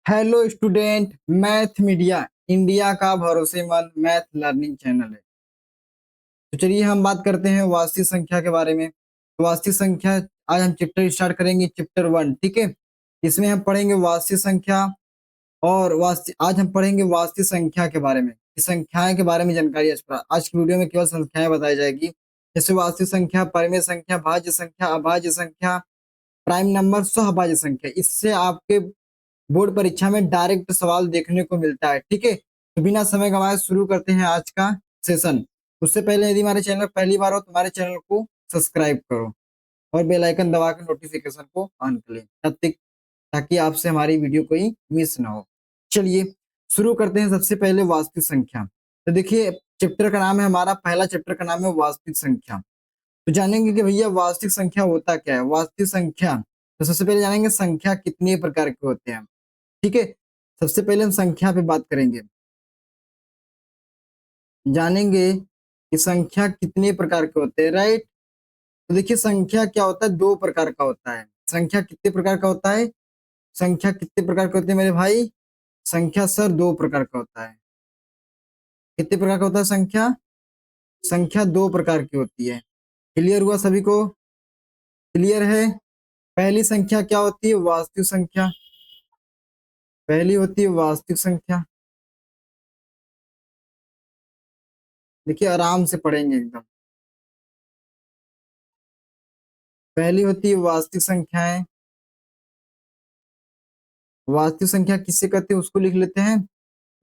Hello student, math media India का भरोसेमंद math learning channel है। तो चलिए हम बात करते हैं वास्तविक संख्या के बारे में। तो वास्तविक संख्या आज हम चैप्टर स्टार्ट करेंगे, चैप्टर 1। ठीक है, इसमें हम पढ़ेंगे वास्तविक संख्या और वास्तविक आज हम पढ़ेंगे वास्तविक संख्या के बारे में। इस संख्याएं के बारे में जानकारी आज की वीडियो में केवल संख्याएं बताई जाएगी, जैसे वास्तविक संख्या, परिमेय संख्या, भाज्य संख्या, अभाज्य संख्या, प्राइम नंबर, सहभाज्य संख्या। इससे आपके बोर्ड परीक्षा में डायरेक्ट सवाल देखने को मिलता है। ठीक है, तो बिना समय गंवाए शुरू करते हैं आज का सेशन। उससे पहले यदि हमारे चैनल पहली बार हो तो हमारे चैनल को सब्सक्राइब करो और बेल आइकन दबा के नोटिफिकेशन को ऑन कर लें तब तक, ताकि आपसे हमारी वीडियो कोई मिस ना हो। चलिए शुरू करते हैं। सबसे पहले वास्तविक संख्या। तो देखिए, चैप्टर का नाम है हमारा, पहला चैप्टर का नाम है वास्तविक संख्या। तो जानेंगे कि भैया वास्तविक संख्या होता क्या है। वास्तविक संख्या, तो सबसे पहले जानेंगे संख्या कितने प्रकार के होते हैं। ठीक है, सबसे पहले हम संख्या पे बात करेंगे, जानेंगे कि संख्या कितने प्रकार के होते हैं। राइट, तो देखिए संख्या क्या होता है, दो प्रकार का होता है। संख्या कितने प्रकार का होता है, संख्या कितने प्रकार के होते हैं मेरे भाई। संख्या सर दो प्रकार का होता है। कितने प्रकार का होता है संख्या, संख्या दो प्रकार की होती है। क्लियर हुआ सभी को, क्लियर है। पहली संख्या क्या होती है, वास्तविक संख्या। पहली होती है वास्तविक संख्या। देखिए आराम से पढ़ेंगे एकदम। पहली होती है वास्तविक संख्याएं। वास्तविक संख्या किससे कहते हैं उसको लिख लेते हैं,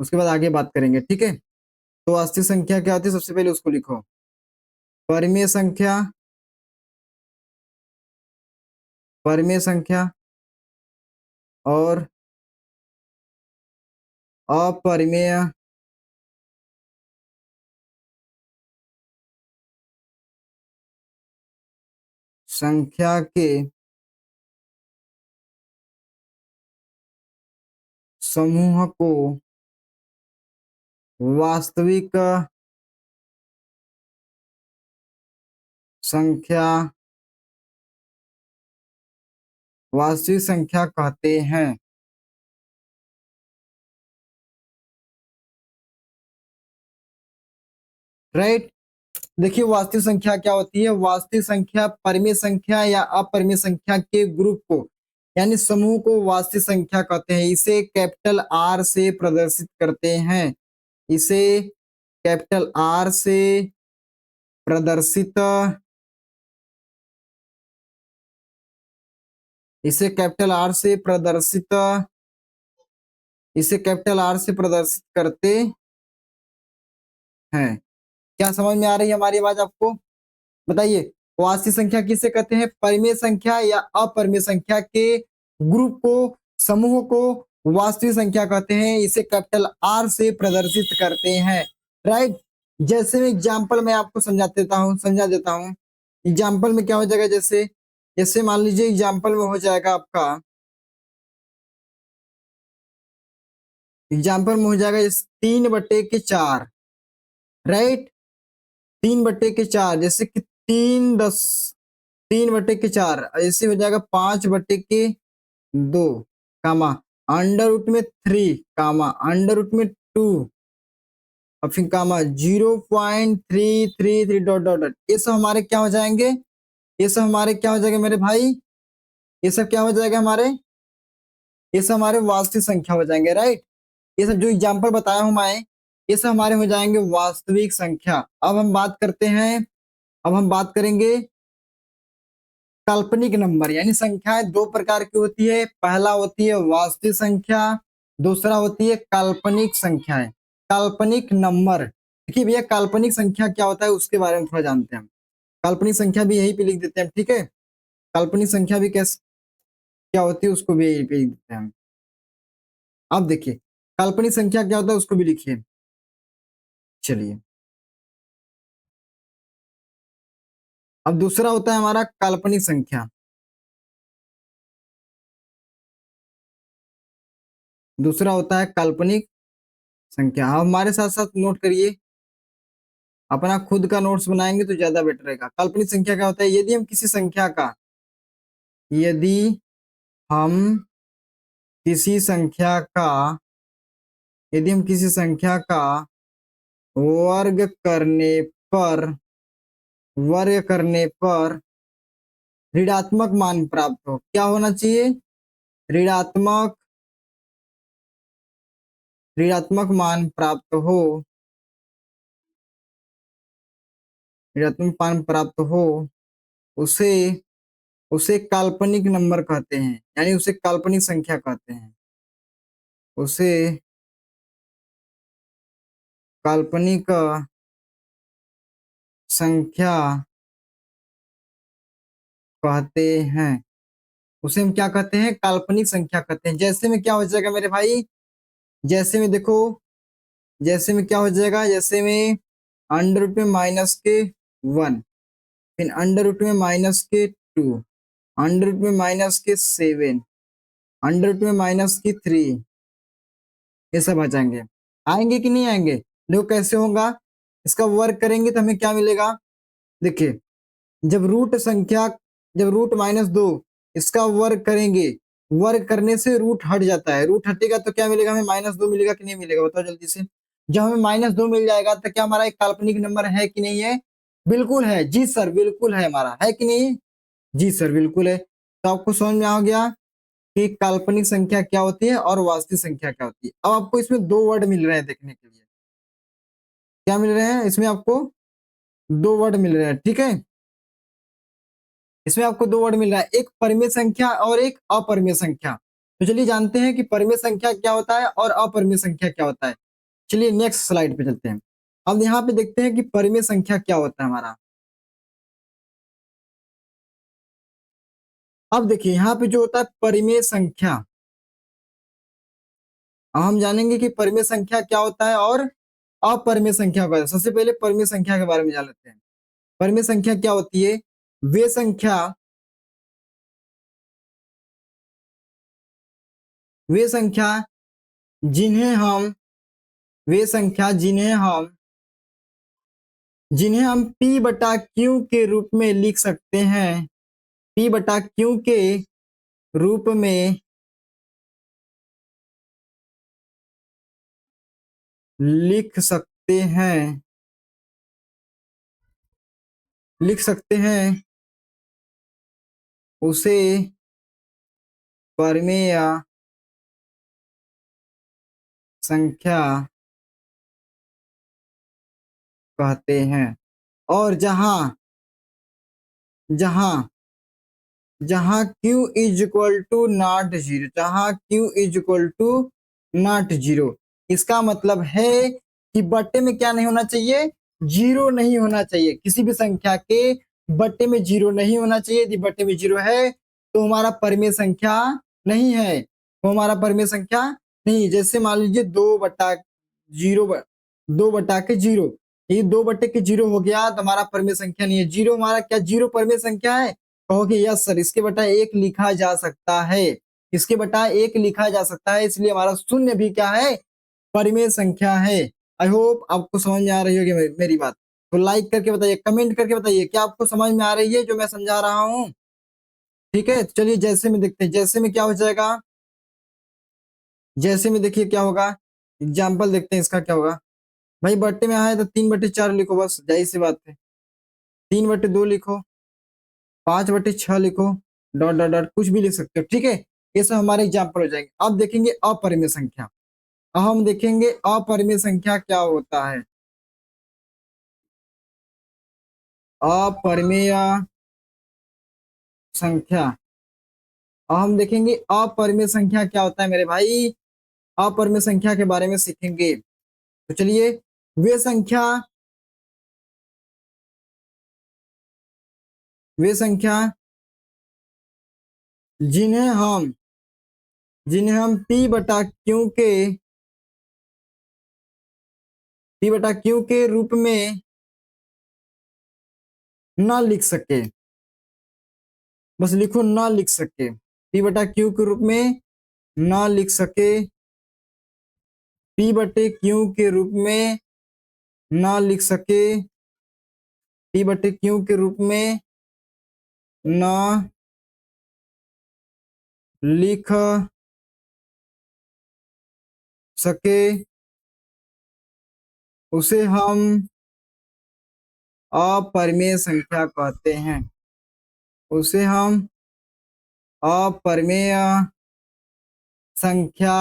उसके बाद आगे बात करेंगे। ठीक है, तो वास्तविक संख्या क्या होती है, सबसे पहले उसको लिखो। परिमेय संख्या, परिमेय संख्या और अपरिमेय संख्या के समूह को वास्तविक संख्या, वास्तविक संख्या कहते हैं। राइट, देखिए वास्तविक संख्या क्या होती है। वास्तविक संख्या परिमेय संख्या या अपरिमेय संख्या के ग्रुप को यानी समूह को वास्तविक संख्या कहते हैं। इसे कैपिटल आर से प्रदर्शित करते हैं। इसे कैपिटल आर से प्रदर्शित, इसे कैपिटल आर से प्रदर्शित, इसे कैपिटल आर से प्रदर्शित करते हैं। क्या समझ में आ रही है हमारी आवाज आपको, बताइए। वास्तविक संख्या किसे कहते हैं, परिमेय संख्या या अपरिमेय संख्या के ग्रुप को, समूह को वास्तविक संख्या कहते हैं। इसे कैपिटल आर से प्रदर्शित करते हैं। राइट, जैसे एग्जाम्पल मैं आपको समझा देता हूँ। एग्जाम्पल में क्या हो जाएगा, जैसे जैसे मान लीजिए एग्जाम्पल में हो जाएगा आपका, एग्जाम्पल में हो जाएगा जैसे 3/4। राइट, 3/4, जैसे कि 3/4 ऐसे हो जाएगा 5/2 कामा अंडर रूट में 3 कामा अंडर रूट में 2 और फिर कामा 0.333 डॉट डॉट डॉट। ये सब हमारे क्या हो जाएंगे, ये सब हमारे क्या हो जाएंगे मेरे भाई, ये सब क्या हो जाएगा हमारे, ये सब हमारे वास्तविक संख्या हो जाएंगे। राइट, ये सब जो एग्जाम्पल बताया हूं मैं, ये सब हमारे हो जाएंगे वास्तविक संख्या। अब हम बात करते हैं, अब हम बात करेंगे काल्पनिक नंबर। यानी संख्याएं दो प्रकार की होती है, पहला होती है वास्तविक संख्या, दूसरा होती है काल्पनिक संख्याएं, काल्पनिक नंबर। देखिए भैया काल्पनिक संख्या क्या होता है उसके बारे में थोड़ा जानते हैं हम। काल्पनिक संख्या भी यहीं पे लिख देते हैं। ठीक है, काल्पनिक संख्या भी कैसे क्या होती है उसको भी यहीं पे लिख देते हैं हम। अब देखिए काल्पनिक संख्या क्या होता है उसको भी लिखिए। चलिए, अब दूसरा होता है हमारा काल्पनिक संख्या। दूसरा होता है काल्पनिक संख्या। अब हमारे साथ साथ नोट करिए, अपना खुद का नोट्स बनाएंगे तो ज्यादा बेटर रहेगा। काल्पनिक संख्या क्या होता है, यदि हम किसी संख्या का, यदि हम किसी संख्या का यदि हम किसी संख्या का वर्ग करने पर वर्ग करने पर ऋणात्मक मान प्राप्त हो, क्या होना चाहिए? ऋणात्मक ऋणात्मक मान प्राप्त हो, ऋणात्मक मान प्राप्त हो, उसे उसे काल्पनिक नंबर कहते हैं, यानी उसे काल्पनिक संख्या कहते हैं, उसे काल्पनिक संख्या कहते हैं। उसे हम क्या कहते हैं? काल्पनिक संख्या कहते हैं। जैसे में क्या हो जाएगा मेरे भाई? जैसे में देखो, जैसे में क्या हो जाएगा? जैसे में अंडर रूट में माइनस के 1, फिर अंडर रूट में माइनस के 2, अंडर रूट में माइनस के 7, अंडर रूट में माइनस की 3, ये सब आ जाएंगे। आएंगे कि नहीं आएंगे? देखो कैसे होगा, इसका वर्क करेंगे तो हमें क्या मिलेगा? देखिए, जब रूट संख्या, जब रूट -2 इसका वर्ग करेंगे, वर्ग करने से रूट हट जाता है, रूट हटेगा तो क्या मिलेगा? हमें -2 मिलेगा कि नहीं मिलेगा? बताओ जल्दी से। जब हमें -2 मिल जाएगा तो क्या हमारा एक काल्पनिक नंबर है कि नहीं है? बिल्कुल है जी सर, बिल्कुल है, हमारा है कि नहीं? जी सर, बिल्कुल है। तो आपको समझ में आ गया कि काल्पनिक संख्या क्या होती है और वास्तविक संख्या क्या होती है। अब आपको इसमें दो वर्ड मिल रहे हैं देखने के लिए। क्या मिल रहे हैं इसमें? आपको दो वर्ड मिल रहे हैं, ठीक है। इसमें आपको दो वर्ड मिल रहा है, एक परिमेय संख्या और एक अपरिमेय संख्या। तो चलिए जानते हैं कि परिमेय संख्या क्या होता है और अपरिमेय संख्या क्या होता है। चलिए नेक्स्ट स्लाइड पे चलते हैं। अब यहाँ पे देखते हैं कि परिमेय संख्या क्या होता है हमारा। अब देखिए यहाँ पे जो होता है परिमेय संख्या, अब हम जानेंगे कि परिमेय संख्या क्या होता है और अपरिमेय संख्या क्या होता है। सबसे पहले परिमेय संख्या के बारे में जान लेते हैं। परिमेय संख्या क्या होती है? वे संख्या वे संख्या जिन्हें हम वे संख्या जिन्हें हम P बटा Q के रूप में लिख सकते हैं, P बटा Q के रूप में लिख सकते हैं, उसे परिमेय संख्या कहते हैं। और जहां जहां जहां Q is equal to not zero, जहां Q is equal to not zero, इसका मतलब है कि बट्टे में क्या नहीं होना चाहिए? जीरो नहीं होना चाहिए। किसी भी संख्या के बट्टे में जीरो नहीं होना चाहिए। यदि बट्टे में जीरो है तो हमारा परिमेय संख्या नहीं है, तो हमारा परिमेय संख्या नहीं। जैसे मान लीजिए 2/0, ये 2/0 हो गया तो हमारा परिमेय संख्या नहीं है। जीरो हमारा क्या जीरो परिमेय संख्या है? कहोगे यस सर, इसके बटा एक लिखा जा सकता है, इसके बटा एक लिखा जा सकता है, इसलिए हमारा शून्य भी क्या है? परिमेय संख्या है। आई होप आपको समझ में आ रही होगी मेरी बात। तो लाइक करके बताइए, कमेंट करके बताइए क्या आपको समझ में आ रही है जो मैं समझा रहा हूँ। ठीक है, चलिए जैसे में देखते हैं, जैसे में क्या हो जाएगा। जैसे में देखिए क्या होगा, एग्जाम्पल देखते हैं इसका क्या होगा। भाई बट्टे में आया तो 3/4 लिखो, बस जाहिर सी बात है। 3/2 लिखो, 5/6 लिखो, डॉट डॉट डॉट कुछ भी लिख सकते हो, ठीक है। ये सब हमारे एग्जाम्पल हो जाएंगे। अब देखेंगे अपरिमेय संख्या। अब हम देखेंगे अपरिमेय संख्या क्या होता है। अपरिमेय संख्या, अब हम देखेंगे अपरिमेय संख्या क्या होता है मेरे भाई। अपरिमेय संख्या के बारे में सीखेंगे। तो चलिए, वे संख्या वे संख्या जिन्हें हम P बटा Q के रूप में न लिख सके, बस लिखो न लिख सके, P/Q के रूप में न लिख सके, P/Q के रूप में न लिख सके, P/Q के रूप में न लिख सके उसे हम अपरिमेय संख्या कहते हैं। उसे हम अपरिमेय संख्या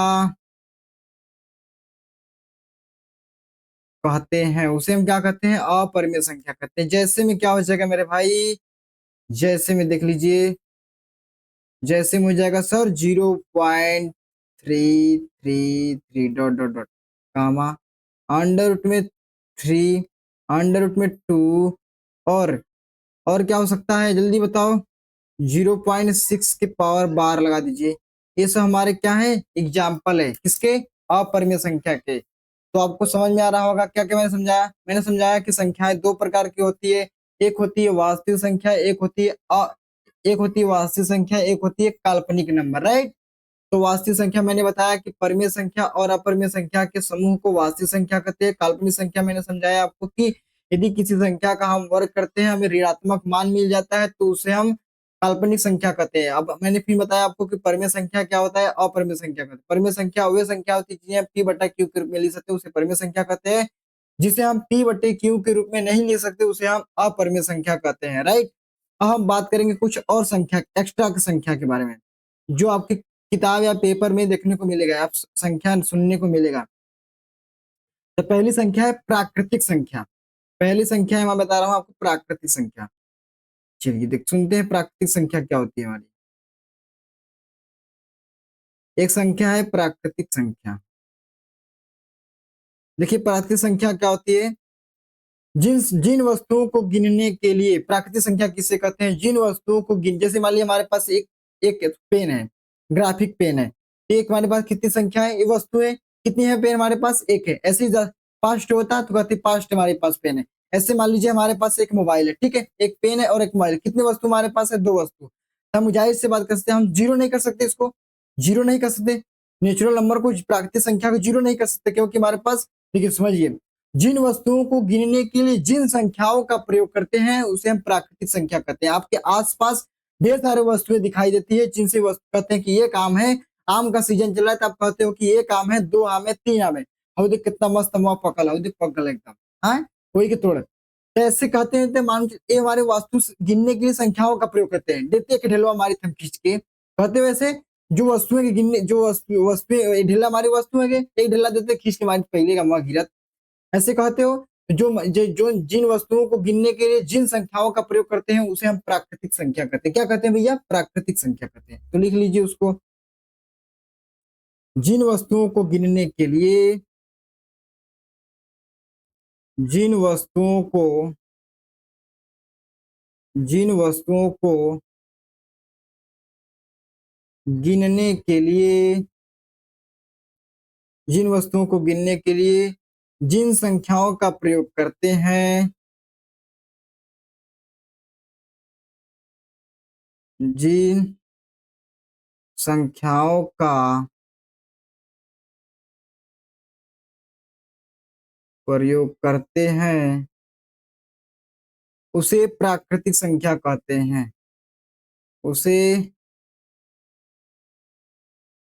कहते हैं। उसे हम क्या कहते हैं? अपरिमेय संख्या कहते हैं। जैसे में क्या हो जाएगा मेरे भाई? जैसे में देख लीजिए, जैसे में हो जाएगा सर 0.333 डॉट डॉट डॉट कामा अंडर रूट में 3 अंडर रूट में 2 और क्या हो सकता है जल्दी बताओ? 0.6 के पावर बार लगा दीजिए। ये सब हमारे क्या है? एग्जाम्पल है किसके? अपरिमेय संख्या के। तो आपको समझ में आ रहा होगा क्या क्या मैंने समझाया? मैंने समझाया कि संख्याएं दो प्रकार की होती है। एक होती है वास्तविक संख्या, एक होती है वास्तविक संख्या, एक होती है काल्पनिक नंबर, राइट? तो वास्तविक संख्या मैंने बताया कि परिमेय संख्या और अपरिमेय संख्या के समूह को वास्तविक संख्या कहते हैं। काल्पनिक संख्या मैंने समझाया आपको कि यदि किसी संख्या का हम वर्ग करते हैं, हमें ऋणात्मक मान मिल जाता है, तो उसे हम काल्पनिक संख्या कहते हैं। अब मैंने फिर बताया आपको कि परिमेय संख्या क्या होता है, अपरिमेय संख्या कहते हैं। परिमेय संख्या वे संख्या होती है जिन्हें हम p बटा q के रूप में लिख सकते हैं, उसे परिमेय संख्या कहते हैं। जिसे हम p बटे q के रूप में नहीं लिख सकते, उसे हम अपरिमेय संख्या कहते हैं, राइट? अब हम बात करेंगे कुछ और संख्या, एक्स्ट्रा की संख्या के बारे में, जो आपकी किताब या पेपर में देखने को मिलेगा, आप संख्या सुनने को मिलेगा। तो पहली संख्या है प्राकृतिक संख्या। पहली संख्या है, मैं बता रहा हूं आपको, प्राकृतिक संख्या। चलिए देख सुनते हैं प्राकृतिक संख्या क्या होती है हमारी। एक संख्या है प्राकृतिक संख्या। देखिए प्राकृतिक संख्या क्या होती है? जिन जिन वस्तुओं को गिनने के लिए, प्राकृतिक संख्या किसे कहते हैं? जिन वस्तुओं को गिन, जैसे मान लिया हमारे पास एक एक पेन है, ग्राफिक पेन है। एक हमारे पास कितनी संख्या है? ये वस्तुएं कितनी है? पेन हमारे पास एक है। ऐसे ही पांच होता तो कहते पांच हमारे पास पेन है। ऐसे मान लीजिए हमारे पास एक मोबाइल है, ठीक है, एक पेन है और एक मोबाइल। कितनी वस्तु हमारे पास है? दो वस्तु। हम जाहिर से बात कर सकते हैं, हम जीरो नहीं कर सकते, इसको जीरो नहीं कर सकते। नेचुरल नंबर को, प्राकृतिक संख्या को जीरो नहीं कर सकते, क्योंकि हमारे पास, देखिए समझिए, जिन वस्तुओं को गिनने के लिए जिन संख्याओं का प्रयोग करते हैं उसे हम प्राकृतिक संख्या कहते हैं। आपके आसपास ढेर सारे वस्तुएं दिखाई देती है जिनसे वस्तु कहते हैं कि ये काम है, आम का सीजन चल रहा है, तो आप कहते हो कि ये काम है, दो आम है, तीन आम है। अब देख कितना मस्त मुआ पकल है, पकल एकदम, हाँ कोई के तोड़। तो ऐसे कहते हैं, मान ये हमारे वास्तु गिनने के लिए संख्याओं का प्रयोग करते हैं। देते एक ढेलवा हमारी थम खींच के कहते वैसे, जो वस्तुएं के गिनने, जो वस्तु ढेला हमारी वस्तु है, एक ढेला देते खींच के हमारी पहले का मुआ गिरत। ऐसे कहते हो। जो जिन वस्तुओं को गिनने के लिए जिन संख्याओं का प्रयोग करते हैं उसे हम प्राकृतिक संख्या कहते हैं। क्या कहते हैं भैया? प्राकृतिक संख्या कहते हैं। तो लिख लीजिए उसको, जिन वस्तुओं को गिनने के लिए, जिन वस्तुओं को जिन वस्तुओं को गिनने के लिए जिन वस्तुओं को गिनने के लिए जिन संख्याओं का प्रयोग करते हैं, जिन संख्याओं का प्रयोग करते हैं उसे प्राकृतिक संख्या कहते हैं। उसे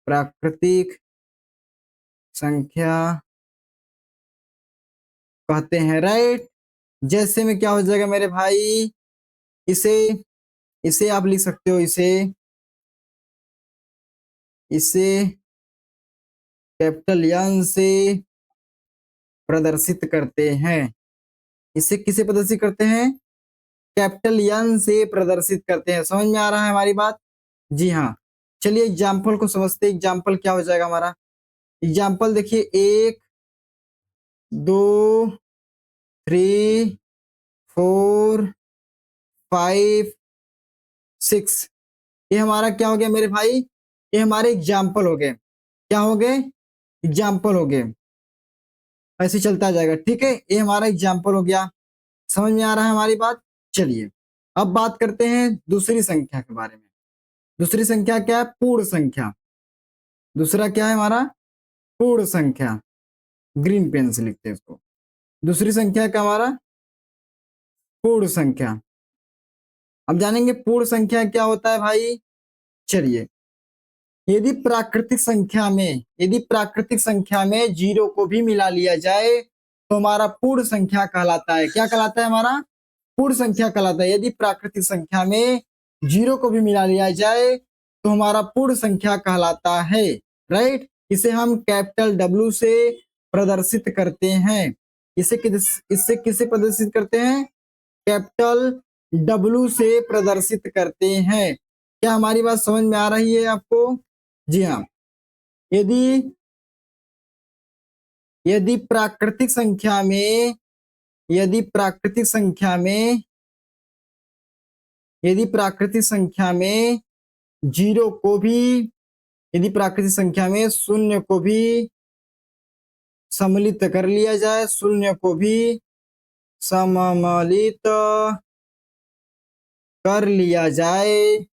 प्राकृतिक संख्या कहते हैं, राइट? जैसे में क्या हो जाएगा मेरे भाई? इसे इसे आप लिख सकते हो, इसे इसे कैपिटल एन से प्रदर्शित करते हैं। इसे किसे प्रदर्शित करते हैं? कैपिटल एन से प्रदर्शित करते हैं। समझ में आ रहा है हमारी बात? जी हाँ। चलिए एग्जाम्पल को समझते हैं। एग्जाम्पल क्या हो जाएगा हमारा? एग्जाम्पल देखिए, 1 2 3 4 5 6, ये हमारा क्या हो गया मेरे भाई? ये हमारे एग्जाम्पल हो गए। क्या हो गए? एग्जाम्पल हो गए। ऐसे चलता जाएगा, ठीक है, ये हमारा एग्जाम्पल हो गया। समझ में आ रहा है हमारी बात? चलिए अब बात करते हैं दूसरी संख्या के बारे में। दूसरी संख्या क्या है? पूर्ण संख्या। दूसरा क्या है हमारा? पूर्ण संख्या। ग्रीन पेन से लिखते हैं इसको। दूसरी संख्या का हमारा पूर्ण संख्या। अब जानेंगे पूर्ण संख्या क्या होता है भाई। चलिए यदि प्राकृतिक संख्या में जीरो को भी मिला लिया जाए तो हमारा पूर्ण संख्या कहलाता है। क्या कहलाता है? हमारा पूर्ण संख्या कहलाता है। यदि प्राकृतिक संख्या में जीरो को भी मिला लिया जाए तो हमारा पूर्ण संख्या कहलाता है। राइट, इसे हम कैपिटल डब्ल्यू से प्रदर्शित करते हैं। इससे किसे प्रदर्शित करते हैं? कैपिटल डब्ल्यू से प्रदर्शित करते हैं। क्या हमारी बात समझ में आ रही है आपको? जी हाँ। यदि यदि प्राकृतिक संख्या में यदि प्राकृतिक संख्या में यदि प्राकृतिक संख्या में जीरो को भी यदि प्राकृतिक संख्या में शून्य को भी सम्मिलित कर लिया जाए, शून्य को भी सम्मिलित कर लिया जाए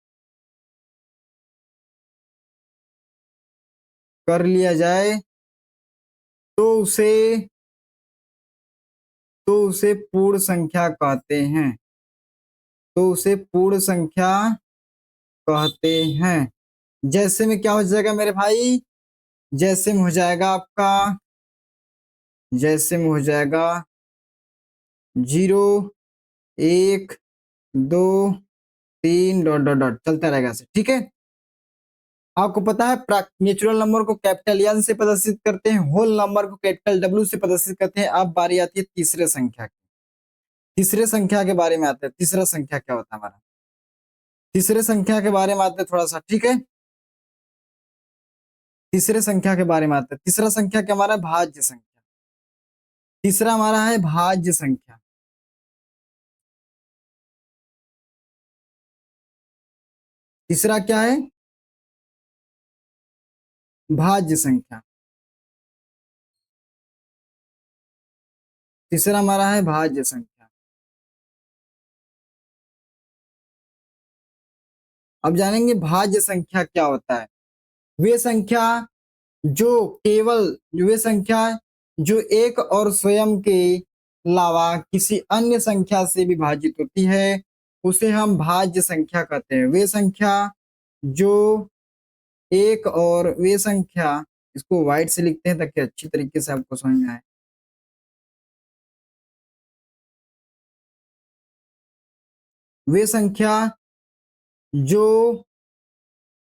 तो उसे पूर्ण संख्या कहते हैं। जैसे में क्या हो जाएगा मेरे भाई? जैसे में हो जाएगा आपका जीरो, एक, दो, तीन, डॉट डॉट डॉट चलता रहेगा ऐसे। ठीक है, आपको पता है नेचुरल नंबर को कैपिटल एन से प्रदर्शित करते हैं, होल नंबर को कैपिटल डब्ल्यू से प्रदर्शित करते हैं। अब बारी आती है तीसरे संख्या की। तीसरे संख्या के बारे में आते हैं। तीसरा संख्या क्या होता है हमारा? तीसरे संख्या के बारे में आते हैं थोड़ा सा। ठीक है, तीसरे संख्या के बारे में आते हैं। तीसरा संख्या क्या हमारा? भाज्य संख्या। तीसरा हमारा है भाज्य संख्या। तीसरा क्या है? भाज्य संख्या। तीसरा हमारा है भाज्य संख्या। अब जानेंगे भाज्य संख्या क्या होता है। वे संख्या जो एक और स्वयं के अलावा किसी अन्य संख्या से विभाजित होती है उसे हम भाज्य संख्या कहते हैं। वे संख्या इसको व्हाइट से लिखते हैं ताकि अच्छी तरीके से आपको समझ में आए। वे संख्या जो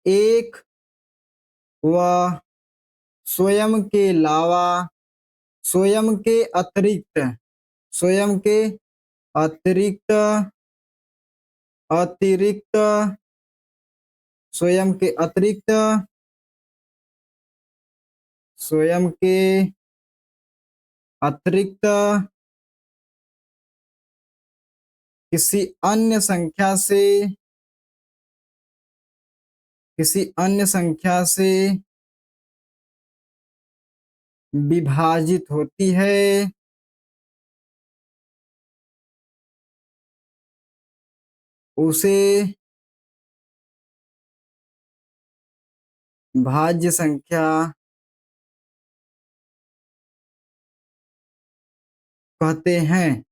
एक व स्वयं के अलावा स्वयं के अतिरिक्त अतिरिक्त अतिरिक्त स्वयं के अतिरिक्त स्वयं के अतिरिक्त किसी अन्य संख्या से विभाजित होती है उसे भाज्य संख्या कहते हैं।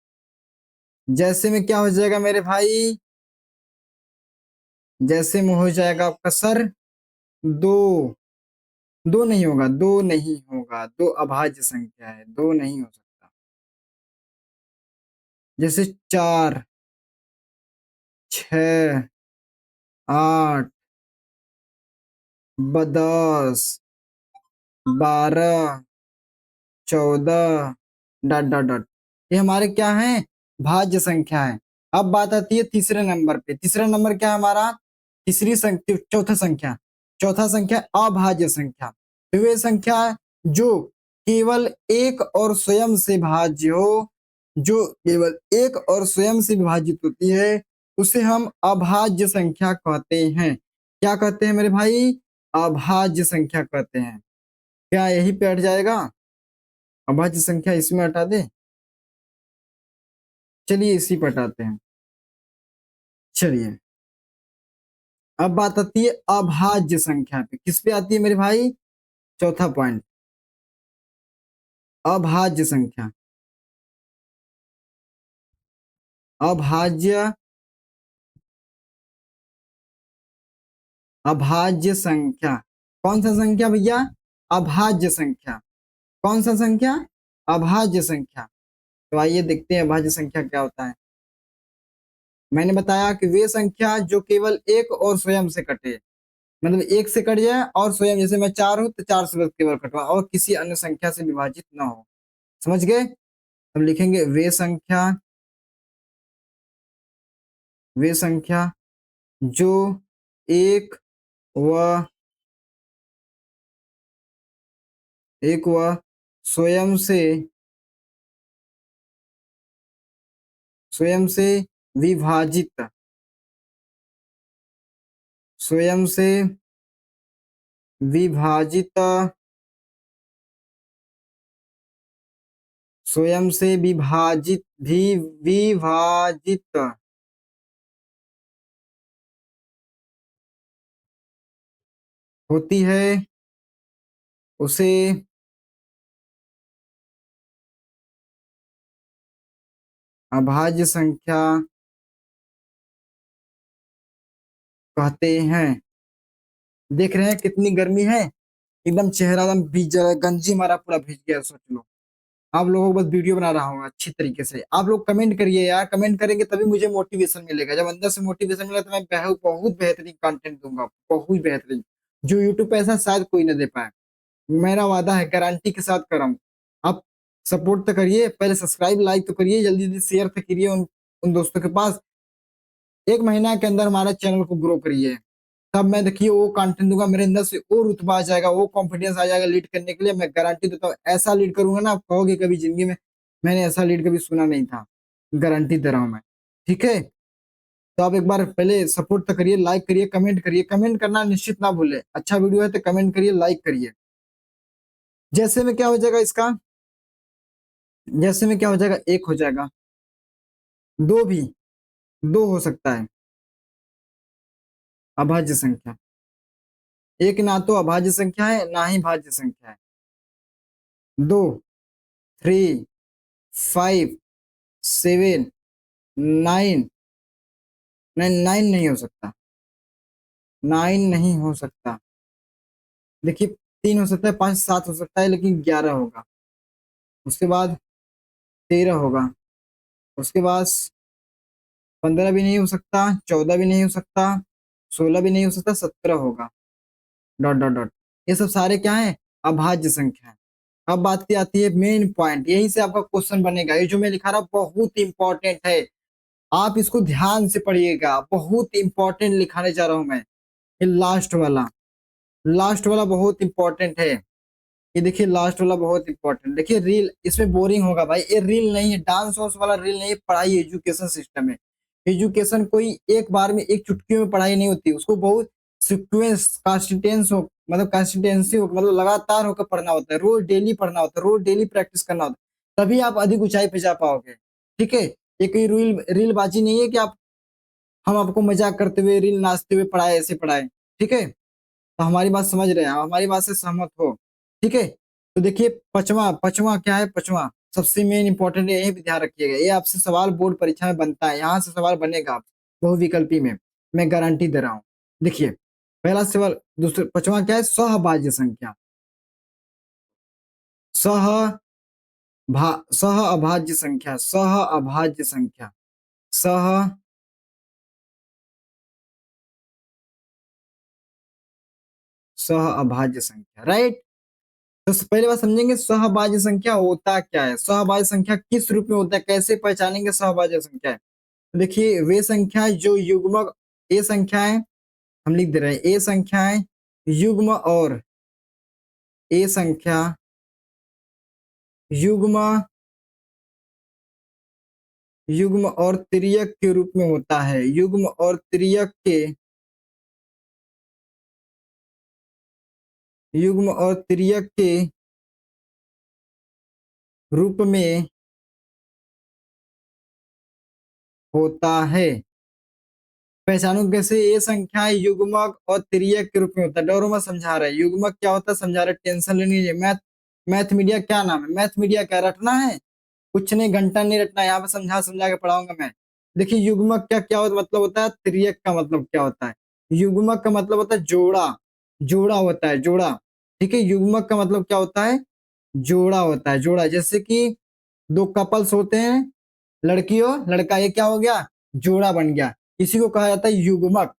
जैसे में क्या हो जाएगा मेरे भाई? जैसे में हो जाएगा आपका सर दो। दो नहीं होगा, दो अभाज्य संख्या है, दो नहीं हो सकता। जैसे 4, 6, 8, 10, 12, 14, डॉट डॉट डॉट, ये हमारे क्या है? भाज्य संख्या है। अब बात आती है तीसरे नंबर पे। तीसरा नंबर क्या है हमारा? चौथा संख्या अभाज्य संख्या। तो वे संख्या जो केवल एक और स्वयं से भाज्य हो, जो केवल एक और स्वयं से विभाजित होती है उसे हम अभाज्य संख्या कहते हैं। क्या कहते हैं मेरे भाई? अभाज्य संख्या कहते हैं। क्या यही पे हट जाएगा? अभाज्य संख्या इसमें हटा दे। चलिए इसी पर हटाते हैं। चलिए अब बात आती है अभाज्य संख्या पे। किस पे आती है मेरे भाई? चौथा पॉइंट, अभाज्य संख्या। अभाज्य अभाज्य संख्या कौन सा संख्या भैया? अभाज्य संख्या। कौन सा संख्या? अभाज्य संख्या। तो आइए देखते हैं अभाज्य संख्या क्या होता है। मैंने बताया कि वे संख्या जो केवल एक और स्वयं से कटे, मतलब एक से कट जाए और स्वयं, जैसे मैं 4 हूं तो 4 से बस केवल कटवा और किसी अन्य संख्या से विभाजित ना हो। समझ गए? हम लिखेंगे वे संख्या जो एक व स्वयं से स्वयं से विभाजित स्वयं से विभाजित स्वयं से विभाजित भी विभाजित होती है, उसे अभाज्य संख्या कहते हैं। देख रहे हैं कितनी गर्मी है, एकदम चेहरा एकदम भीज जा रहा है, गंजी मारा पूरा भीज गया। सोच लो, आप लोगों को बस वीडियो बना रहा हूँ अच्छी तरीके से। आप लोग कमेंट करिए यार, कमेंट करेंगे तभी मुझे मोटिवेशन मिलेगा। जब अंदर से मोटिवेशन मिलेगा तो मैं बहुत बेहतरीन कंटेंट दूंगा, बहुत बेहतरीन, जो यूट्यूब पे ऐसा शायद कोई ना दे पाए। मेरा वादा है, गारंटी के साथ कर रहा हूँ। आप सपोर्ट तो करिए, पहले सब्सक्राइब लाइक तो करिए, जल्दी जल्दी शेयर तो करिए उन दोस्तों के पास। एक महीना के अंदर हमारे चैनल को ग्रो करिए, तब मैं देखिए वो कंटेंट दूंगा, मेरे अंदर से वो रुतबा आ जाएगा, वो कॉन्फिडेंस आ जाएगा लीड करने के लिए। मैं गारंटी देता हूँ ऐसा लीड करूंगा ना, आप कहोगे कभी जिंदगी में मैंने ऐसा लीड कभी सुना नहीं था। गारंटी दे रहा हूँ मैं। ठीक है, तो आप एक बार पहले सपोर्ट तो करिए, लाइक करिए, कमेंट करिए। कमेंट करना निश्चित ना भूले, अच्छा वीडियो है तो कमेंट करिए, लाइक करिए। जैसे में क्या हो जाएगा इसका, जैसे में क्या हो जाएगा, एक हो जाएगा, दो भी, दो हो सकता है अभाज्य संख्या। एक ना तो अभाज्य संख्या है ना ही भाज्य संख्या है। दो, 3, 5, 7, 9, नहीं 9 नहीं हो सकता, 9 नहीं हो सकता। देखिए 3 हो सकता है, 5, 7 हो सकता है, लेकिन 11 होगा। उसके बाद 13 होगा। उसके बाद 15 भी नहीं हो सकता, 14 भी नहीं हो सकता, 16 भी नहीं हो सकता, 17 होगा। Dot dot dot. ये सब सारे क्या है? अभाज्य संख्या है। अब बात की आती है मेन पॉइंट, यही से आपका क्वेश्चन बनेगा। ये जो मैं लिखा रहा हूँ बहुत इंपॉर्टेंट है, आप इसको ध्यान से पढ़िएगा। बहुत इंपॉर्टेंट लिखाने जा रहा हूं मैं। ये लास्ट वाला बहुत इंपॉर्टेंट है। ये देखिए लास्ट वाला बहुत इंपॉर्टेंट। देखिए रील, इसमें बोरिंग होगा भाई, ये रील नहीं है, डांस वांस वाला रील नहीं है, पढ़ाई एजुकेशन सिस्टम है। एजुकेशन कोई एक बार में एक चुटकी में पढ़ाई नहीं होती, उसको बहुत सिक्वेंस कंसिस्टेंस हो, मतलब कंसिस्टेंसी हो, मतलब लगातार होकर पढ़ना होता है, रोज डेली पढ़ना होता है, रोज डेली प्रैक्टिस करना होता है, तभी आप अधिक ऊंचाई पे जा पाओगे। ठीक है, ये कोई रील बाजी नहीं है कि आप, हम आपको मजाक करते हुए रील नाचते हुए पढ़ाए, ऐसे पढ़ाए। ठीक है, तो हमारी बात समझ रहे हैं, हमारी बात से सहमत हो? ठीक है, तो देखिए पचवा पचवा क्या है, पचवा सबसे मेन इंपॉर्टेंट, यही भी ध्यान रखिएगा। ये आपसे सवाल बोर्ड परीक्षा में बनता है, यहाँ से सवाल बनेगा बहुविकल्पी में, मैं गारंटी दे रहा हूँ। देखिए पहला सवाल, दूसरा पचवा क्या है, सहभाज्य संख्या। सह सह अभाज्य संख्या, सह अभाज्य संख्या, सह सह अभाज्य संख्या, राइट। तो पहले बात समझेंगे सहभाज्य संख्या होता क्या है, सहभाज्य संख्या किस रूप में होता है, कैसे पहचानेंगे सहभाज्य संख्या है। तो देखिए वे संख्या जो युग्मक, ए संख्याएं, हम लिख दे रहे हैं ए संख्याएं युग्म और ए संख्या युग्म युग्म और तिर्यक के रूप में होता है, युग्म और तिर्यक के, युग्म और तिर्यक के रूप में होता है। पहचानो कैसे, ये संख्याएं युग्मक और तिर्यक के रूप में होता है। डरो मत, समझा रहा है युग्मक क्या होता है, समझा रहे, टेंशन लेनी है। मैथ मीडिया क्या नाम है, मैथ मीडिया क्या रटना है, कुछ नहीं, घंटा नहीं रटना, यहाँ पे समझा समझा के पढ़ाऊंगा मैं। देखिए युग्मक क्या क्या मतलब होता है, तिर्यक का मतलब क्या होता है। युग्मक का मतलब होता है जोड़ा, जोड़ा होता है, जोड़ा। ठीक है, युग्मक का मतलब क्या होता है? जोड़ा होता है, जोड़ा। जैसे कि दो कपल्स होते हैं, लड़की और लड़का, ये क्या हो गया? जोड़ा बन गया। इसी को कहा जाता है युग्मक।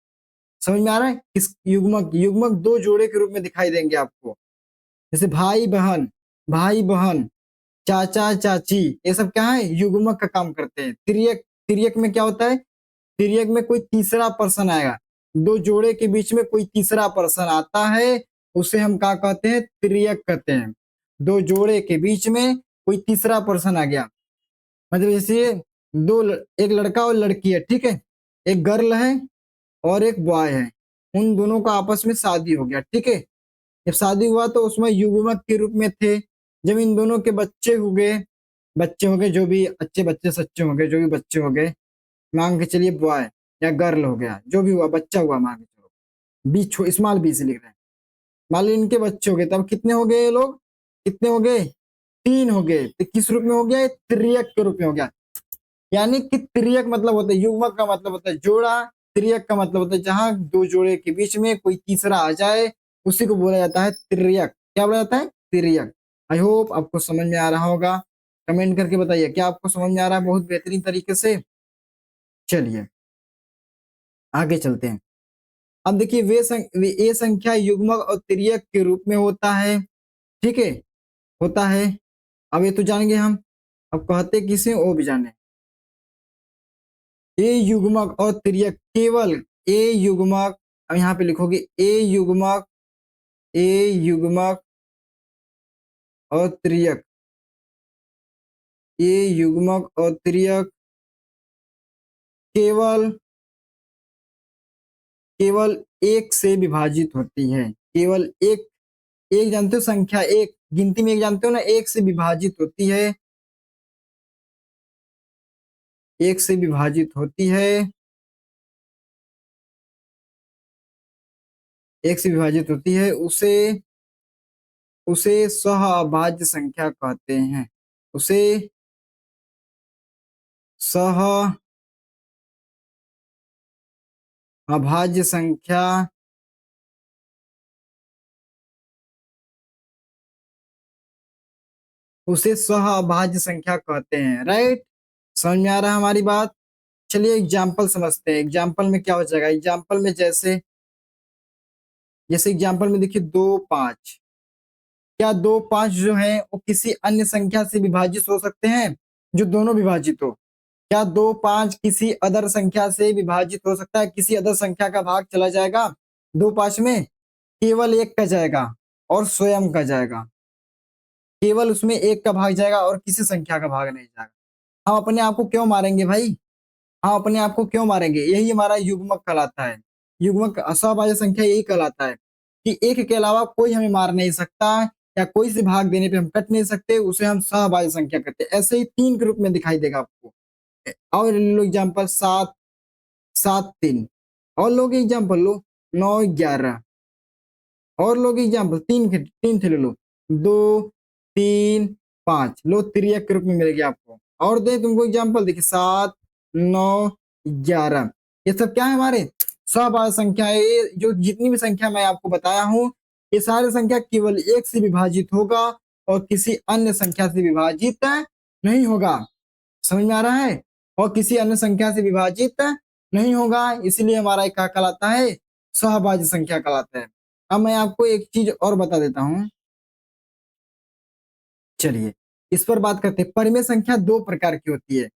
समझ में आ रहा है? किस युग्मक? युग्मक दो जोड़े के रूप में दिखाई देंगे आपको। जैसे भाई बहन, भाई बहन, चाचा चाची, ये सब क्या है? युग्मक का काम करते हैं। तिर्यक, तिर्यक में क्या होता है? तिर्यक में कोई तीसरा पर्सन आएगा, दो जोड़े के बीच में कोई तीसरा पर्सन आता है, उसे हम क्या कहते हैं? तिर्यक कहते हैं। दो जोड़े के बीच में कोई तीसरा पर्सन आ गया, मतलब जैसे एक लड़का और लड़की है, ठीक है, एक गर्ल है और एक बॉय है, उन दोनों का आपस में शादी हो गया, ठीक है। जब शादी हुआ तो उसमें युग्मक के रूप में थे। जब इन दोनों के बच्चे हो गए, जो भी अच्छे बच्चे सच्चे हो गए, जो भी बच्चे हो गए, मान के चलिए बॉय या गर्ल हो गया, जो भी हुआ बच्चा हुआ, मान के चलो बी, स्मॉल बी से लिख रहे हैं। मान लो इनके बच्चे हो गए, तब कितने हो गए ये लोग? कितने हो गए? तीन हो गए। तो किस रूप में हो गया? त्रियक के रूप में हो गया। यानी कि त्रियक मतलब होता है, युग्मक का मतलब होता है जोड़ा, त्रियक का मतलब होता है जहां दो जोड़े के बीच में कोई तीसरा आ जाए, उसी को बोला जाता है त्रियक। क्या बोला जाता है? त्रियक। आई होप आपको समझ में आ रहा होगा। कमेंट करके बताइए क्या आपको समझ में आ रहा है बहुत बेहतरीन तरीके से। चलिए आगे चलते हैं। अब देखिए ये संख्या युग्मक और त्रियक के रूप में होता है, ठीक है, होता है। अब ये तो जानेंगे हम, अब कहते किसे वो भी जाने। ए युग्मक और त्रियक केवल, ए युग्मक, अब यहाँ पे लिखोगे ए युग्मक, ए युग्मक और त्रियक, ए युग्मक और त्रियक केवल, केवल एक से विभाजित होती है। केवल एक, एक जानते हो संख्या एक, गिनती में एक जानते हो ना, एक से विभाजित होती है, एक से विभाजित होती है, एक से विभाजित होती है, उसे, उसे सहअभाज्य संख्या कहते हैं। उसे सहअभाज्य संख्या, उसे सहअभाज्य संख्या कहते हैं। राइट, समझ में आ रहा है हमारी बात। चलिए एग्जाम्पल समझते हैं। एग्जाम्पल में क्या हो जाएगा? एग्जाम्पल में जैसे, जैसे एग्जाम्पल में देखिए दो पांच, क्या दो पांच जो है वो किसी अन्य संख्या से विभाजित हो सकते हैं जो दोनों विभाजित हो? क्या दो पांच किसी अदर संख्या से विभाजित हो सकता है? किसी अदर संख्या का भाग चला जाएगा दो पांच में? केवल एक का जाएगा और स्वयं का जाएगा। केवल उसमें एक का भाग जाएगा और किसी संख्या का भाग नहीं जाएगा। हम अपने आप को क्यों मारेंगे भाई? हम अपने आप को क्यों मारेंगे? यही हमारा युग्मक कहलाता है। युग्मक असहभाज्य संख्या यही कहलाता है कि एक के अलावा कोई हमें मार नहीं सकता, या कोई से भाग देने पे हम कट नहीं सकते, उसे हम सहभाज्य संख्या कहते हैं। ऐसे ही तीन के रूप में दिखाई देगा आपको। और लो एग्जाम्पल, सात, सात तीन। और लोग एग्जाम्पल लो, नौ ग्यारह। और लोग एग्जाम्पल तीन के, तीन थे ले लो, दो तीन पांच, लो त्रियक के रूप में मिलेगी आपको। और दे तुमको एग्जाम्पल देखिए, सात नौ ग्यारह, ये सब क्या है? हमारे सहभाज्य संख्या है। ये जो जितनी भी संख्या मैं आपको बताया हूँ, ये सारी संख्या केवल एक से विभाजित होगा और किसी अन्य संख्या से विभाजित नहीं होगा। समझ में आ रहा है? और किसी अन्य संख्या से विभाजित नहीं होगा, इसलिए हमारा एक क्या कहलाता है? सहभाज्य संख्या कहलाता है। अब मैं आपको एक चीज और बता देता हूं। चलिए इस पर बात करते हैं। परिमेय संख्या दो प्रकार की होती है।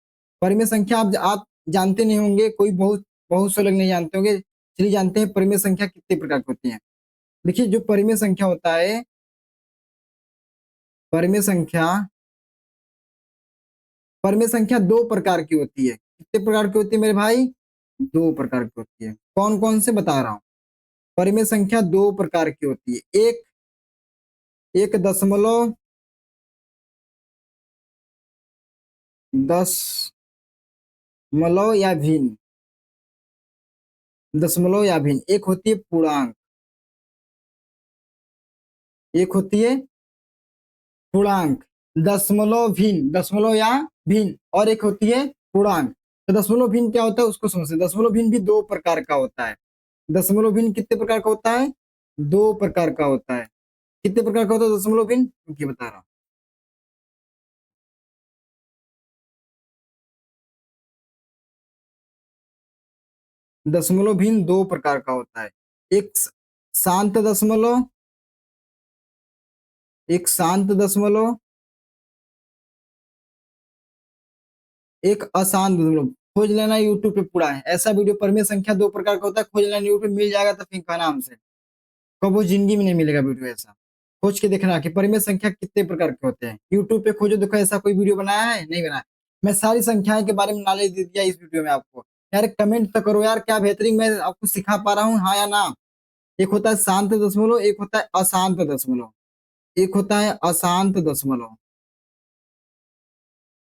परिमेय संख्या आप जानते नहीं होंगे, कोई बहुत बहुत से लोग नहीं जानते होंगे। चलिए जानते हैं परिमेय संख्या कितने प्रकार की होती है। देखिए जो परिमेय संख्या होता है, परिमेय संख्या, परिमेय संख्या दो प्रकार की होती है। कितने प्रकार की होती है मेरे भाई? दो प्रकार की होती है। कौन कौन से बता रहा हूं। परिमेय संख्या दो प्रकार की होती है। एक, एक दशमलव, दशमलव या भिन्न, दशमलव या भिन्न। एक होती है पूर्णांक, एक होती है पूर्णांक, दशमलव भिन्न, दशमलव या भिन्न, और एक होती है पूर्णांक। तो दशमलव भिन्न क्या होता है उसको समझते हैं। दशमलव भिन्न भी दो प्रकार का होता है। दशमलव भिन्न कितने प्रकार का होता है? दो प्रकार का होता है। कितने प्रकार का होता है दशमलव भिन्न, क्योंकि बता रहा हूं। दशमलव भिन्न दो प्रकार का होता है। एक शांत दशमलव, एक शांत दशमलव, एक अशांत दशमलव। खोज लेना यूट्यूब पे पूरा है ऐसा वीडियो। परिमेय संख्या दो प्रकार का होता है, खोज लेना यूट्यूब पे मिल जाएगा, तो फिर कहना हमसे। कबो जिंदगी में नहीं मिलेगा वीडियो ऐसा। खोज के देखना कि परिमेय संख्या कितने प्रकार के होते हैं। यूट्यूब पे खोजो, देखो ऐसा कोई वीडियो बनाया है, नहीं बनाया। मैं सारी संख्याएं के बारे में नॉलेज दे दिया इस वीडियो में आपको। यार कमेंट तो करो यार, क्या बेहतरीन मैं आपको सिखा पा रहा हूँ, हाँ या ना। एक होता है शांत दशमलव, एक होता है अशांत दशमलव, एक होता है अशांत दशमलव।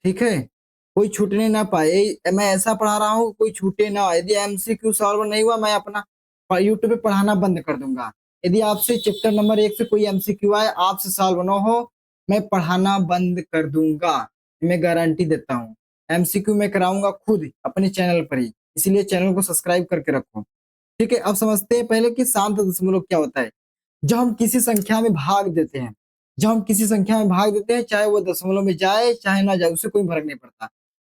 ठीक है, कोई छूटने ना पाए, मैं ऐसा पढ़ा रहा हूँ कोई छूटे ना। यदि एमसीक्यू सॉल्व नहीं हुआ, मैं अपना यूट्यूब पे पढ़ाना बंद कर दूंगा। यदि आपसे चैप्टर नंबर 1 से कोई एमसीक्यू आए, आपसे सॉल्व ना हो, मैं पढ़ाना बंद कर दूंगा, मैं गारंटी देता हूँ। एमसीक्यू मैं कराऊंगा खुद अपने चैनल पर ही, इसीलिए चैनल को सब्सक्राइब करके रखो। ठीक है, अब समझते हैं पहले कि शांत दशमलव क्या होता है। जब हम किसी संख्या में भाग देते हैं, जब हम किसी संख्या में भाग देते हैं, चाहे वो दशमलव में जाए चाहे ना जाए, उससे कोई फर्क नहीं पड़ता।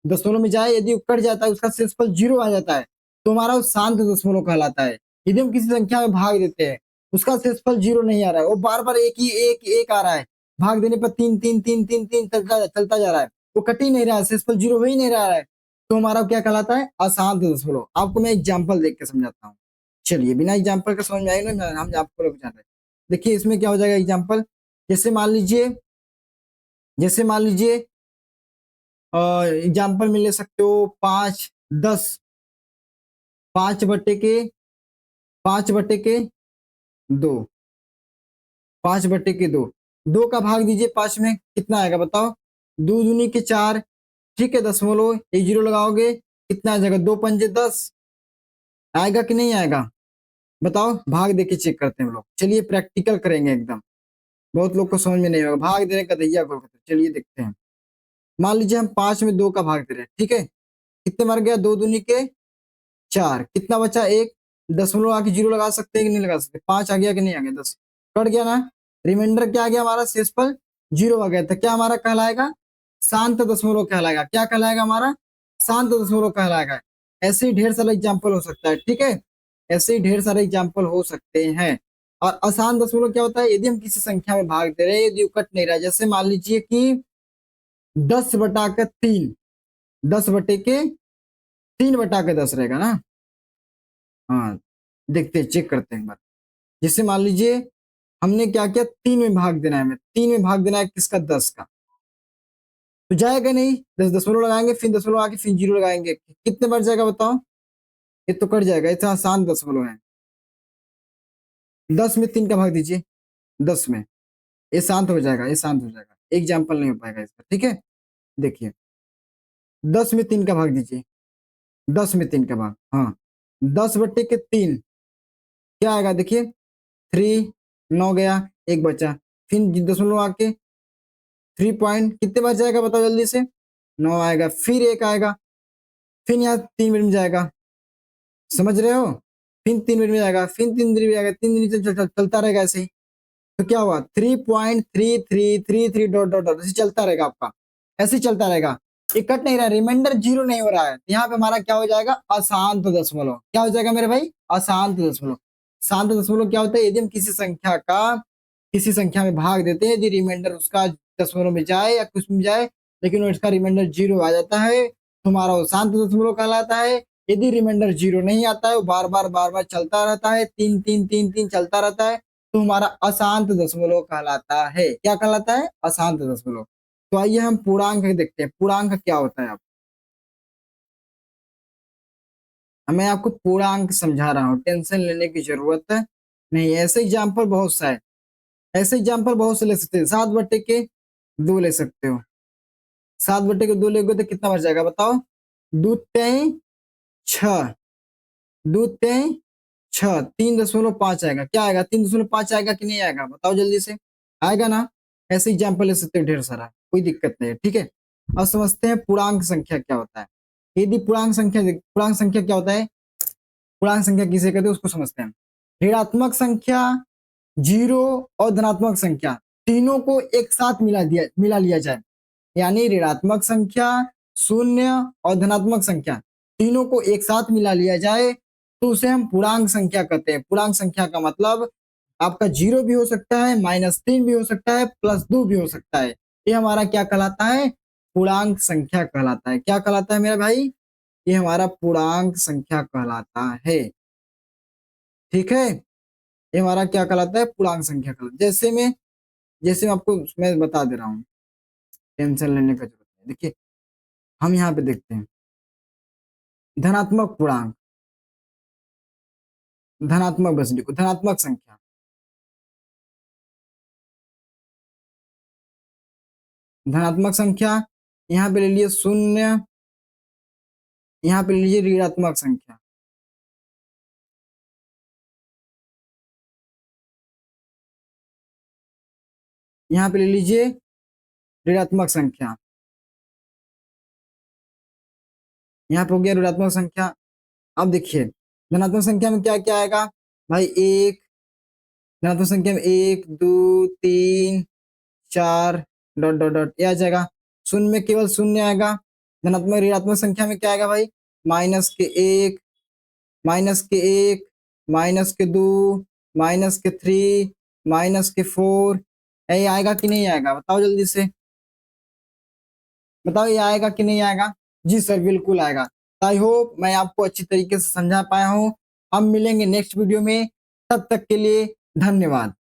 दशमलव में जाए, यदि कट जाता है, उसका शेषफल 0 आ जाता है, तो हमारा वो शांत दशमलव कहलाता है। यदि हम किसी संख्या में भाग देते हैं, उसका शेषफल 0 नहीं आ रहा है, वो बार बार एक ही एक आ रहा है, भाग देने पर 3 3 3 3 3 चलता जा रहा है, वो कट ही नहीं रहा है, शेषफल 0 हो ही नहीं रहा है, तो हमारा क्या कहलाता है, अशांत दशमलव। आपको मैं एग्जाम्पल देख के समझाता हूँ। चलिए, बिना एग्जाम्पल के समझ में आएगा ना, हम आपको लोग जान रहे हैं। देखिए इसमें क्या हो जाएगा एग्जाम्पल। जैसे मान लीजिए, जैसे मान लीजिए एग्जाम्पल में ले सकते हो 5 10, 5/2, 5/2, 2 का भाग दीजिए 5 में, कितना आएगा बताओ। 2 दूनी के 4, ठीक है, दशमलव एक जीरो लगाओगे, कितना आ जाएगा, 2×5 = 10। आएगा कि नहीं आएगा बताओ। भाग देके चेक करते हैं हम लोग, चलिए प्रैक्टिकल करेंगे एकदम। बहुत लोग को समझ में नहीं होगा, भाग देने का दैया को। चलिए देखते हैं। मान लीजिए हम 5 में 2 का भाग दे रहे हैं, ठीक है, कितने मार गया, 2 दूनी के 4, कितना बचा, 1। दशमलव आके जीरो लगा सकते हैं कि नहीं लगा सकते, 5 आ गया कि नहीं आ गया, 10 कट गया ना। रिमाइंडर क्या आ गया हमारा, शेषफल 0 आ गया, तो क्या हमारा कहलाएगा, शांत दशमलव कहलाएगा। क्या कहलाएगा हमारा, शांत दशमलव कहलाएगा। ऐसे ही ढेर सारा एग्जाम्पल हो सकता है, ठीक है, ऐसे ही ढेर सारे एग्जाम्पल हो सकते हैं। और अशांत दशमलव क्या होता है, यदि हम किसी संख्या में भाग दे रहे हैं, यदि कट नहीं रहा, जैसे मान लीजिए कि 10/3, 10/3 रहेगा ना। हाँ, देखते हैं, चेक करते हैं एक बार। जैसे मान लीजिए हमने क्या किया, 3 में भाग देना है, हमें 3 में भाग देना है किसका, 10 का, तो जाएगा नहीं, 10 दशमलव लगाएंगे, फिर दशमलव आके फिर जीरो लगाएंगे, कितने बार जाएगा बताओ। ये तो कट जाएगा, इतना आसान दशमलव है। 10 में 3 का भाग दीजिए, 10 में, ये शांत हो जाएगा, ये शांत हो जाएगा, एग्जाम्पल नहीं हो पाएगा इसका, ठीक है। देखिए 10 में 3 का भाग दीजिए, 10 में 3 का भाग, हाँ, 10/3 क्या आएगा, देखिए 3, 9 गया, एक बचा, फिर दशमलव आके 3 पॉइंट, कितने बार जाएगा बताओ जल्दी से, 9 आएगा, फिर 1 आएगा, फिर यहाँ 3 मिनट में जाएगा, समझ रहे हो, फिर 3 मिनट में जाएगा, फिर 3 दिन में जाएगा, 3 दिन चलता रहेगा ऐसे ही। तो क्या हुआ, 3.3333 डॉट डॉट डॉट ऐसे चलता रहेगा आपका, ऐसे ही चलता रहेगा, ये कट नहीं रहा, रिमाइंडर 0 नहीं हो रहा है, यहाँ पे हमारा क्या हो जाएगा, अशांत दशमलव। क्या हो जाएगा मेरे भाई, अशांत दशमलव। शांत दशमलव क्या होता है, यदि हम किसी संख्या का किसी संख्या में भाग देते हैं, यदि रिमाइंडर उसका दशमलव में जाए या कुछ में जाए, लेकिन उसका रिमाइंडर 0 आ जाता है, तो हमारा वो शांत दशमलव कहलाता है। यदि रिमाइंडर 0 नहीं आता है, वो बार बार चलता रहता है, 3 3 3 3 चलता रहता है, तो हमारा अशांत दशमलव कहलाता है। क्या कहलाता है, अशांत दशमलव। तो आइए हम पूर्णांक देखते हैं, पूर्णांक क्या होता है। आप, मैं आपको पूर्णांक समझा रहा हूँ, टेंशन लेने की जरूरत नहीं। ऐसे एग्जाम्पल बहुत सा है, ऐसे एग्जाम्पल बहुत से ले सकते हैं। 7/2 ले सकते हो, 7/2 लेगे तो कितना बच जाएगा बताओ, 2×6, 2×6, 3.5 आएगा, क्या आएगा, 3.5 आएगा कि नहीं आएगा बताओ जल्दी से, आएगा ना। ऐसे एग्जाम्पल ले सकते हो ढेर सारा, कोई दिक्कत नहीं है, ठीक है। अब समझते हैं पूर्णांक संख्या क्या होता है। यदि पूर्णांक संख्या क्या होता है, पूर्णांक संख्या किसे कहते हैं उसको समझते हैं। ऋणात्मक संख्या जीरो और धनात्मक संख्या तीनों को एक साथ मिला लिया जाए, यानी ऋणात्मक संख्या, शून्य और धनात्मक संख्या तीनों को एक साथ मिला लिया जाए तो उसे हम पूर्णांक संख्या कहते हैं। पूर्णांक संख्या का मतलब आपका 0 भी हो सकता है, -3 भी हो सकता है, +2 भी हो सकता है। ये हमारा क्या कहलाता है? पूर्णांक संख्या कहलाता है। क्या कहलाता है मेरा भाई? ये हमारा पूर्णांक संख्या कहलाता है। ठीक है, ये हमारा क्या कहलाता है? पूर्णांक संख्या कहलाता है। जैसे मैं आपको मैं बता दे रहा हूँ, टेंशन लेने का जरूरत नहीं। देखिए हम यहाँ पे देखते हैं धनात्मक पूर्णांक, धनात्मक बस लिखो, धनात्मक संख्या, धनात्मक संख्या यहाँ पे ले लिए शून्य, यहाँ पे ले लीजिए ऋणात्मक संख्या, यहाँ पे ले लीजिए ऋणात्मक संख्या, यहाँ पे हो गया ऋणात्मक संख्या। अब देखिए धनात्मक संख्या में क्या क्या आएगा भाई? एक, धनात्मक संख्या में 1 2 3 4 डॉट डॉट डॉट ये आ जाएगा। शून्य में केवल शून्य आएगा। धनात्मक ऋणात्मक संख्या में क्या आएगा भाई? -1, -1, -2, -3, -4, ये आएगा कि नहीं आएगा? बताओ जल्दी से, बताओ ये आएगा कि नहीं आएगा? जी सर बिल्कुल आएगा। आई होप मैं आपको अच्छी तरीके से समझा पाया हूँ। हम मिलेंगे नेक्स्ट वीडियो में, तब तक के लिए धन्यवाद।